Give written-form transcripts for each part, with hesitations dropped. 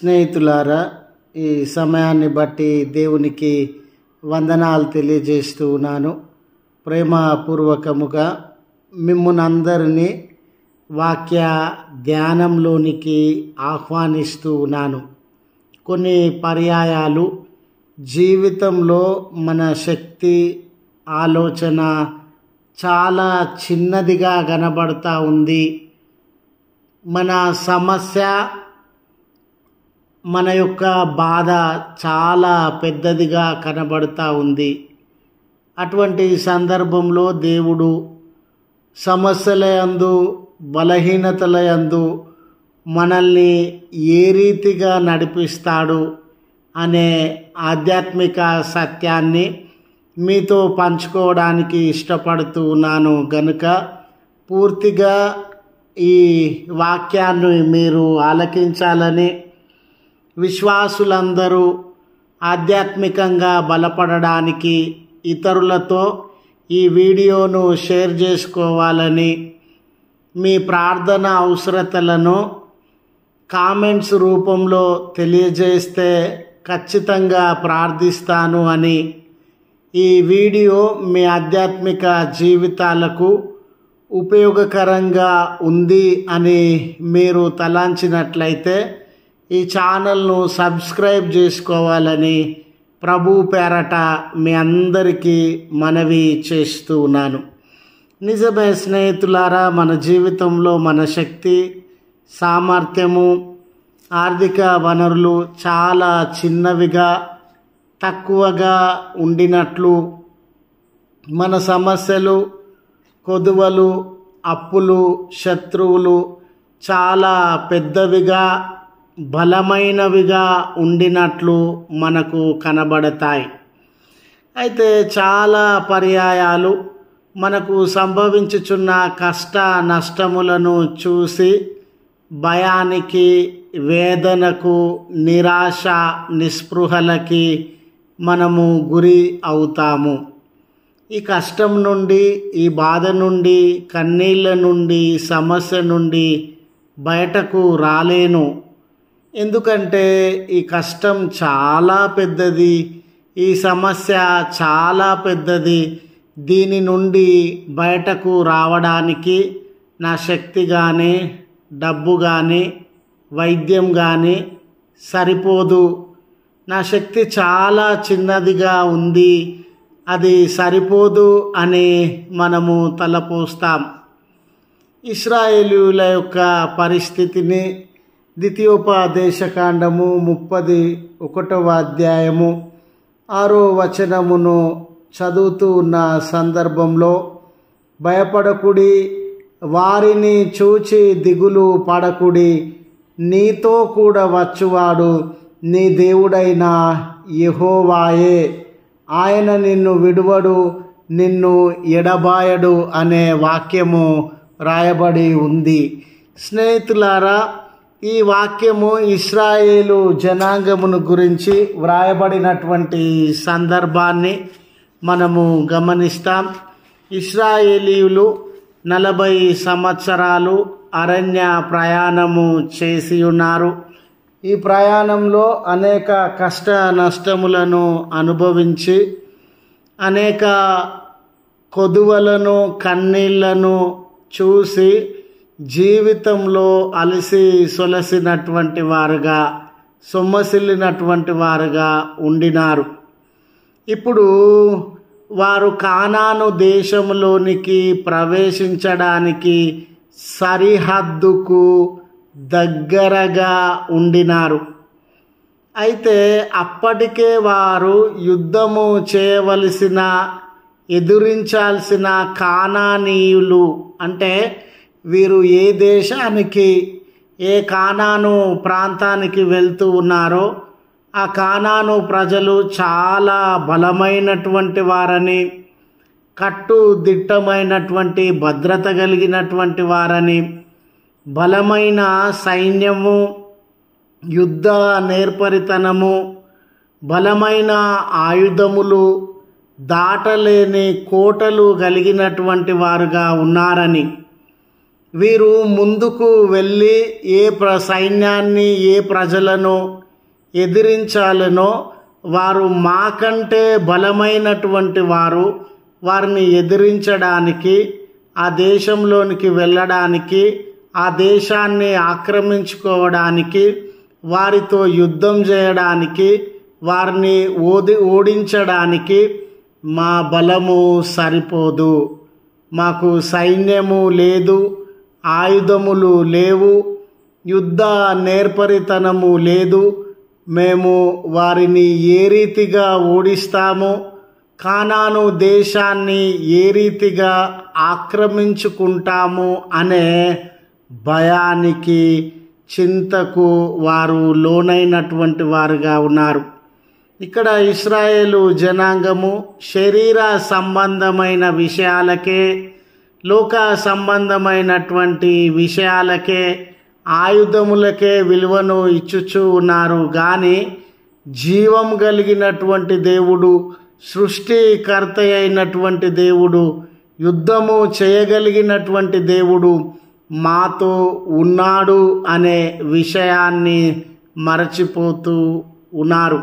స్నేహితులారా, ఈ సమయాన్ని బట్టి దేవునికి వందనాలు తెలియజేస్తూ ఉన్నాను. ప్రేమపూర్వకముగా మిమ్మును అందరినీ వాక్య ధ్యానంలోనికి ఆహ్వానిస్తూ ఉన్నాను. కొన్ని పర్యాయాలు జీవితంలో మన శక్తి, ఆలోచన చాలా చిన్నదిగా కనబడతా ఉంది. మన సమస్య, మన యొక్క బాధ చాలా పెద్దదిగా కనబడతా ఉంది. అటువంటి సందర్భంలో దేవుడు సమస్యల యందు, బలహీనతల యందు మనల్ని ఏ రీతిగా నడిపిస్తాడు అనే ఆధ్యాత్మిక సత్యాన్ని మీతో పంచుకోవడానికి ఇష్టపడుతూ ఉన్నాను. గనుక పూర్తిగా ఈ వాక్యాన్ని మీరు ఆలకించాలని, విశ్వాసులందరూ ఆధ్యాత్మికంగా బలపడడానికి ఇతరులతో ఈ వీడియోను షేర్ చేసుకోవాలని, మీ ప్రార్థన అవసరతలను కామెంట్స్ రూపంలో తెలియజేస్తే ఖచ్చితంగా ప్రార్థిస్తాను అని, ఈ వీడియో మీ ఆధ్యాత్మిక జీవితాలకు ఉపయోగకరంగా ఉంది అని మీరు తలంచినట్లయితే ఈ ఛానల్ను సబ్స్క్రైబ్ చేసుకోవాలని ప్రభు పేరట మీ అందరికీ మనవి చేస్తూ ఉన్నాను. నిజమే స్నేహితులారా, మన జీవితంలో మన శక్తి, సామర్థ్యము, ఆర్థిక వనరులు చాలా చిన్నవిగా, తక్కువగా ఉండినట్లు, మన సమస్యలు, కొదువలు, అప్పులు, శత్రువులు చాలా పెద్దవిగా, బలమైనవిగా ఉండినట్లు మనకు కనబడతాయి. అయితే చాలా పర్యాయాలు మనకు సంభవించుచున్న కష్ట నష్టములను చూసి భయానికి, వేదనకు, నిరాశ, నిస్పృహలకి మనము గురి అవుతాము. ఈ కష్టం నుండి, ఈ బాధ నుండి, కన్నీళ్ళ నుండి, సమస్య నుండి బయటకు రాలేను. ఎందుకంటే ఈ కష్టం చాలా పెద్దది, ఈ సమస్య చాలా పెద్దది. దీని నుండి బయటకు రావడానికి నా శక్తి కానీ, డబ్బు కానీ, వైద్యం కానీ సరిపోదు. నా శక్తి చాలా చిన్నదిగా ఉంది, అది సరిపోదు అని మనము తలపోస్తాం. ఇశ్రాయేలీయుల యొక్క పరిస్థితిని ద్వితీయోపదేశకాండము 31వ అధ్యాయము 6వ వచనమును చదువుతూ ఉన్న సందర్భంలో, భయపడకుడి, వారిని చూచి దిగులు పడకుడి, నీతో కూడా వచ్చువాడు నీ దేవుడైన యెహోవాయే, ఆయన నిన్ను విడువడు, నిన్ను ఎడబాయడు అనే వాక్యము రాయబడి ఉంది. స్నేహితులారా, ఈ వాక్యము ఇశ్రాయేలు జనాంగమును గురించి వ్రాయబడినటువంటి సందర్భాన్ని మనము గమనిస్తాం. ఇశ్రాయేలీయులు 40 సంవత్సరాలు అరణ్య ప్రయాణము చేసి ఉన్నారు. ఈ ప్రయాణంలో అనేక కష్ట నష్టములను అనుభవించి, అనేక కొదువలను, కన్నీళ్లను చూసి జీవితంలో అలసి సొలసినటువంటి వారుగా, సొమ్మసిల్లినటువంటి వారుగా ఉండినారు. ఇప్పుడు వారు కానాను దేశంలోనికి ప్రవేశించడానికి సరిహద్దుకు దగ్గరగా ఉండినారు. అయితే అప్పటికే వారు యుద్ధము చేయవలసిన, ఎదురించాల్సిన కానానీయులు, అంటే వీరు ఏ దేశానికి, ఏ కానాను ప్రాంతానికి వెళ్తూ ఉన్నారో ఆ కానాను ప్రజలు చాలా బలమైనటువంటి వారని, కట్టుదిట్టమైనటువంటి భద్రత కలిగినటువంటి వారని, బలమైన సైన్యము, యుద్ధ నేర్పరితనము, బలమైన ఆయుధములు, దాటలేని కోటలు కలిగినటువంటి వారుగా ఉన్నారని, వీరు ముందుకు వెళ్ళి సైన్యాన్ని ఏ ప్రజలను ఎదిరించాలనో వారు మాకంటే బలమైనటువంటి వారిని ఎదిరించడానికి, ఆ దేశంలోనికి వెళ్ళడానికి, ఆ దేశాన్ని ఆక్రమించుకోవడానికి, వారితో యుద్ధం చేయడానికి, వారిని ఓడించడానికి మా బలము సరిపోదు, మాకు సైన్యము లేదు, ఆయుధములు లేవు, యుద్ధ నేర్పరితనము లేదు, మేము వారిని ఏ రీతిగా ఓడిస్తాము, కానాను దేశాన్ని ఏ రీతిగా ఆక్రమించుకుంటాము అనే భయానికి, చింతకు వారు లోనైనటువంటి వారుగా ఉన్నారు. ఇక్కడ ఇశ్రాయేలు జనాంగము శరీర సంబంధమైన విషయాలకే, లోక సంబంధమైనటువంటి విషయాలకే, ఆయుధములకే విలువను ఇచ్చుచూ ఉన్నారు. కానీ జీవం కలిగినటువంటి దేవుడు, సృష్టికర్త అయినటువంటి దేవుడు, యుద్ధము చేయగలిగినటువంటి దేవుడు మాతో ఉన్నాడు అనే విషయాన్ని మరచిపోతూ ఉన్నారు.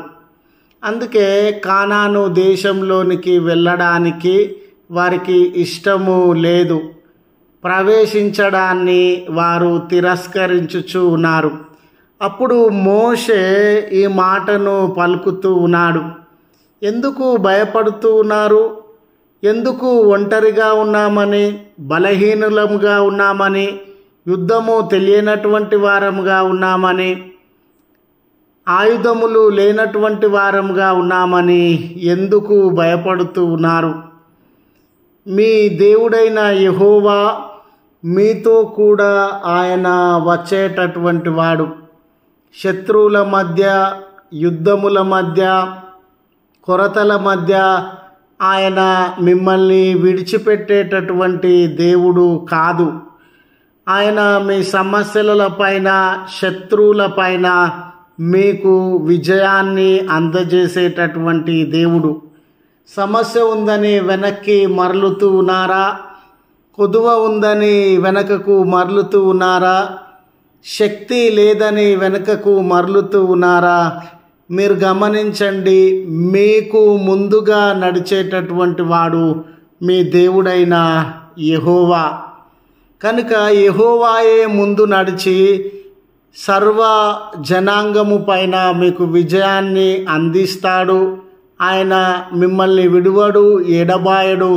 అందుకే కానాను దేశంలోనికి వెళ్ళడానికి వారికి ఇష్టము లేదు, ప్రవేశించడాన్ని వారు తిరస్కరించుచూ ఉన్నారు. అప్పుడు మోషే ఈ మాటను పలుకుతూ ఉన్నాడు. ఎందుకు భయపడుతూ ఉన్నారు? ఎందుకు ఒంటరిగా ఉన్నామని, బలహీనులముగా ఉన్నామని, యుద్ధము తెలియనటువంటి వారముగా ఉన్నామని, ఆయుధములు లేనటువంటి వారముగా ఉన్నామని ఎందుకు భయపడుతూ ఉన్నారు? మీ దేవుడైన యెహోవా మీతో కూడా ఆయన వచ్చేటటువంటి వాడు. శత్రువుల మధ్య, యుద్ధముల మధ్య, కొరతల మధ్య ఆయన మిమ్మల్ని విడిచిపెట్టేటటువంటి దేవుడు కాదు. ఆయన మీ సమస్యల పైన, శత్రువుల పైన మీకు విజయాన్ని అందజేసేటటువంటి దేవుడు. సమస్య ఉందని వెనక్కి మరలుతూ ఉన్నారా? కొదువ ఉందని వెనకకు మరలుతూ ఉన్నారా? శక్తి లేదని వెనకకు మరలుతూ ఉన్నారా? మీరు గమనించండి, మీకు ముందుగా నడిచేటటువంటి వాడు మీ దేవుడైన యెహోవా. కనుక యెహోవాయే ముందు నడిచి సర్వ జనాంగము పైన మీకు విజయాన్ని అందిస్తాడు. ఆయన మిమ్మల్ని విడువడు, ఎడబాయడు,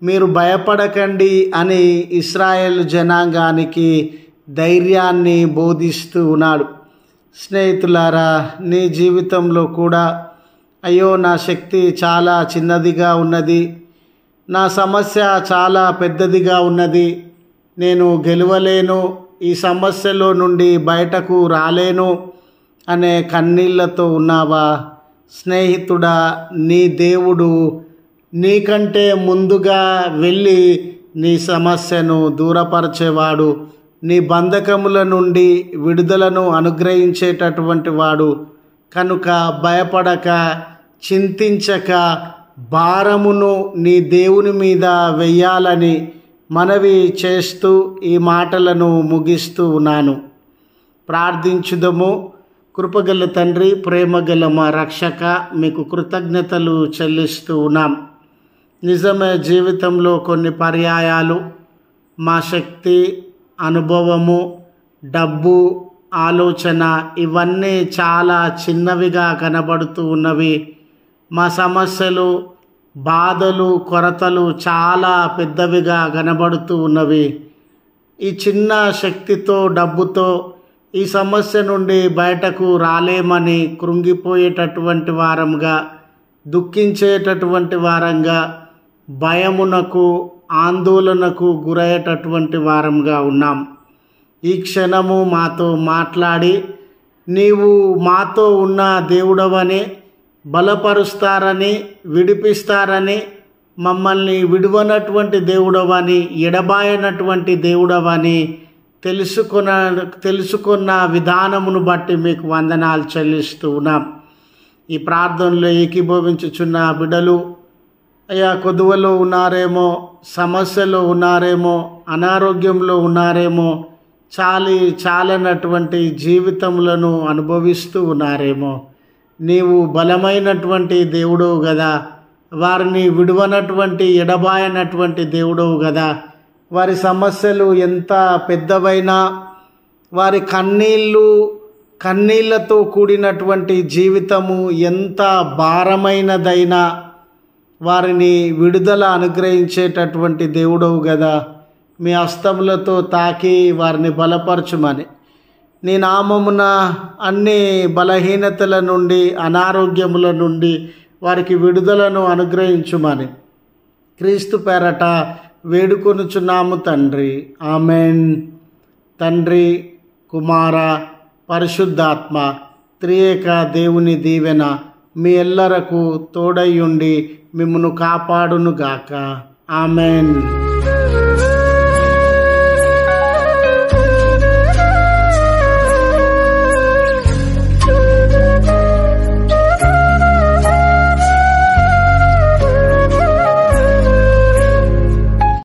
మీరు భయపడకండి అని ఇశ్రాయేలు జనాంగానికి ధైర్యాన్ని బోధిస్తూ ఉన్నాడు. స్నేహితులారా, నీ జీవితంలో కూడా అయ్యో నా శక్తి చాలా చిన్నదిగా ఉన్నది, నా సమస్య చాలా పెద్దదిగా ఉన్నది, నేను గెలవలేను, ఈ సమస్యలో నుండి బయటకు రాలేను అనే కన్నీళ్లతో ఉన్నావా? స్నేహితుడా, నీ దేవుడు నీకంటే ముందుగా వెళ్ళి నీ సమస్యను దూరపరిచేవాడు, నీ బంధకముల నుండి విడుదలను అనుగ్రహించేటటువంటి వాడు. కనుక భయపడక, చింతించక, భారమును నీ దేవుని మీద వెయ్యాలని మనవి చేస్తూ ఈ మాటలను ముగిస్తూ ఉన్నాను. ప్రార్థించుదము. కృపగల తండ్రి, ప్రేమగల మా రక్షక, మీకు కృతజ్ఞతలు చెల్లిస్తూ ఉన్నాం. నిజమే, జీవితంలో కొన్ని పర్యాయాలు మా శక్తి, అనుభవము, డబ్బు, ఆలోచన ఇవన్నీ చాలా చిన్నవిగా కనబడుతూ ఉన్నవి. మా సమస్యలు, బాధలు, కొరతలు చాలా పెద్దవిగా కనబడుతూ ఉన్నవి. ఈ చిన్న శక్తితో, డబ్బుతో ఈ సమస్య నుండి బయటకు రాలేమని కృంగిపోయేటటువంటి వారంగా, దుఃఖించేటటువంటి వారంగా, భయమునకు, ఆందోళనకు గురయ్యేటటువంటి వారంగా ఉన్నాం. ఈ క్షణము మాతో మాట్లాడి నీవు మాతో ఉన్న దేవుడవని, బలపరుస్తారని, విడిపిస్తారని, మమ్మల్ని విడువనటువంటి దేవుడవని, ఎడబాయనటువంటి దేవుడవని తెలుసుకున్న విధానమును బట్టి మీకు వందనాలు చెల్లిస్తూ ఉన్నాం. ఈ ప్రార్థనలో ఏకీభవించుచున్న బిడ్డలు అయ్యా కొదువలో ఉన్నారేమో, సమస్యలో ఉన్నారేమో, అనారోగ్యంలో ఉన్నారేమో, చాలనటువంటి జీవితములను అనుభవిస్తూ ఉన్నారేమో. నీవు బలమైనటువంటి దేవుడవు కదా, వారిని విడువనటువంటి ఎడబాయనటువంటి దేవుడవు కదా. వారి సమస్యలు ఎంత పెద్దవైనా, వారి కన్నీళ్లతో కూడినటువంటి జీవితము ఎంత భారమైనదైనా వారిని విడుదల అనుగ్రహించేటటువంటి దేవుడవు కదా. మీ హస్తములతో తాకి వారిని బలపరచుమని, నీ నామమున అన్ని బలహీనతల నుండి, అనారోగ్యముల నుండి వారికి విడుదలను అనుగ్రహించుమని క్రీస్తు పేరట వేడుకొనుచున్నాము తండ్రి. ఆమెన్. తండ్రి, కుమార, పరిశుద్ధాత్మ త్రియేక దేవుని దీవెన మీ ఎల్లరకు తోడయ్యుండి మిమ్మును కాపాడునుగాక. ఆమెన్.